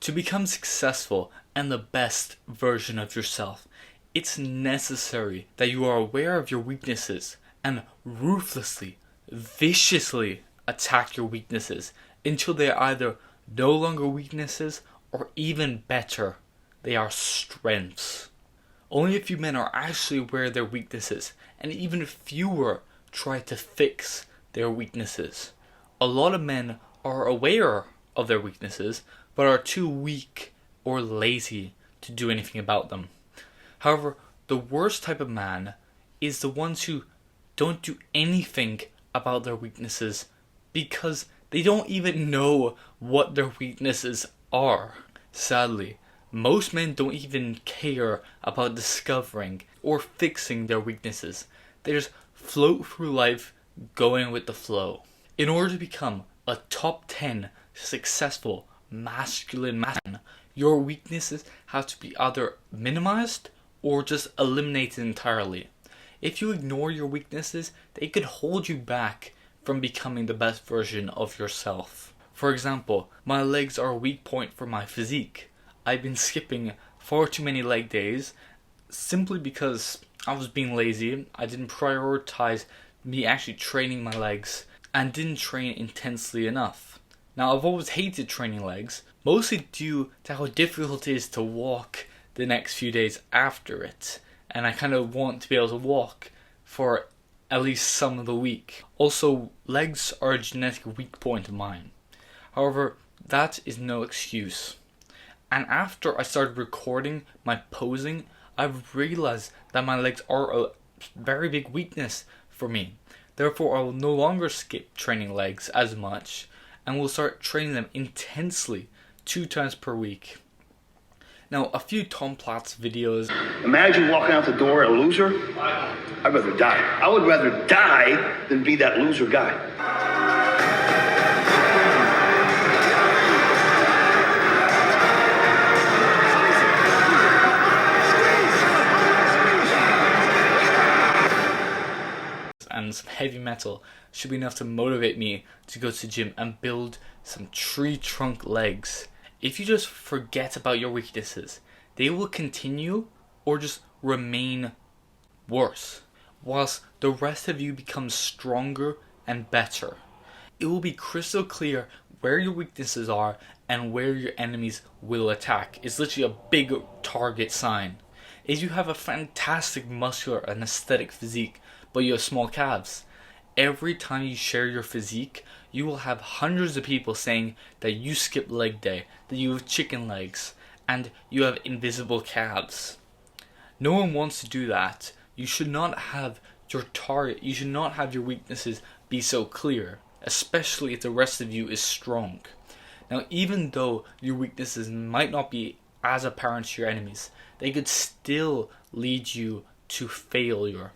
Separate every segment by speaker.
Speaker 1: To become successful and the best version of yourself, it's necessary that you are aware of your weaknesses and ruthlessly, viciously attack your weaknesses until they are either no longer weaknesses or even better, they are strengths. Only a few men are actually aware of their weaknesses, and even fewer try to fix their weaknesses. A lot of men are aware of their weaknesses, but are too weak or lazy to do anything about them. However, the worst type of man is the ones who don't do anything about their weaknesses because they don't even know what their weaknesses are. Sadly, most men don't even care about discovering or fixing their weaknesses. They just float through life going with the flow. In order to become a top 10 successful masculine man, your weaknesses have to be either minimized or just eliminated entirely. If you ignore your weaknesses, they could hold you back from becoming the best version of yourself. For example, my legs are a weak point for my physique. I've been skipping far too many leg days simply because I was being lazy. I didn't prioritize me actually training my legs and didn't train intensely enough. Now, I've always hated training legs, mostly due to how difficult it is to walk the next few days after it. And I kind of want to be able to walk for at least some of the week. Also, legs are a genetic weak point of mine. However, that is no excuse. And after I started recording my posing, I've realized that my legs are a very big weakness for me. Therefore, I will no longer skip training legs as much and will start training them intensely 2 times per week. Now, a few Tom Platz videos.
Speaker 2: Imagine walking out the door a loser. I'd rather die. I would rather die than be that loser guy.
Speaker 1: And some heavy metal should be enough to motivate me to go to the gym and build some tree trunk legs. If you just forget about your weaknesses, they will continue or just remain worse, whilst the rest of you becomes stronger and better. It will be crystal clear where your weaknesses are and where your enemies will attack. It's literally a big target sign. If you have a fantastic muscular and aesthetic physique, but you have small calves, every time you share your physique, you will have hundreds of people saying that you skip leg day, that you have chicken legs, and you have invisible calves. No one wants to do that. You should not have your target, you should not have your weaknesses be so clear, especially if the rest of you is strong. Now, even though your weaknesses might not be as apparent to your enemies, they could still lead you to failure.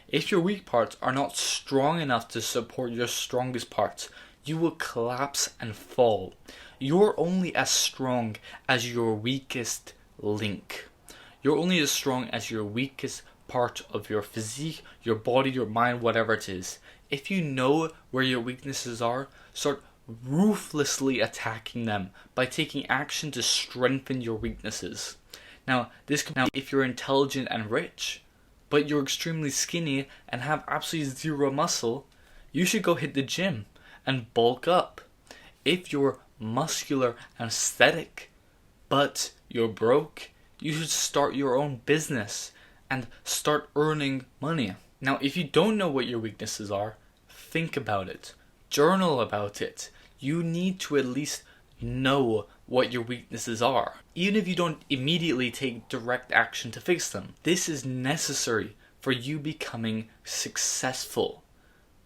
Speaker 1: If your weak parts are not strong enough to support your strongest parts, you will collapse and fall. You're only as strong as your weakest link. You're only as strong as your weakest part of your physique, your body, your mind, whatever it is. If you know where your weaknesses are, start ruthlessly attacking them by taking action to strengthen your weaknesses. Now, this could be if you're intelligent and rich, but you're extremely skinny and have absolutely zero muscle, you should go hit the gym and bulk up. If you're muscular and aesthetic, but you're broke, you should start your own business and start earning money. Now, if you don't know what your weaknesses are, think about it. Journal about it. You need to at least know what your weaknesses are, even if you don't immediately take direct action to fix them. This is necessary for you becoming successful,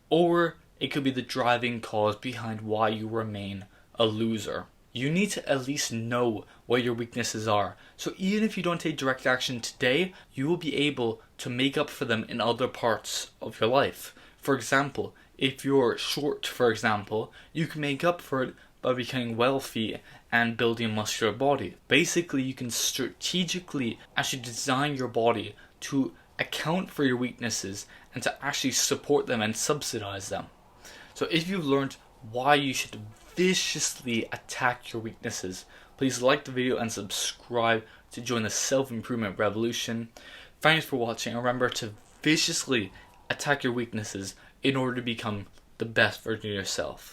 Speaker 1: or it could be the driving cause behind why you remain a loser. You need to at least know what your weaknesses are, so even if you don't take direct action today, you will be able to make up for them in other parts of your life. For example, if you're short, for example, you can make up for it by becoming wealthy and building a muscular body. Basically, you can strategically actually design your body to account for your weaknesses and to actually support them and subsidize them. So if you've learned why you should viciously attack your weaknesses, Please like the video and subscribe to join the self-improvement revolution. Thanks for watching. Remember to viciously attack your weaknesses in order to become the best version of yourself.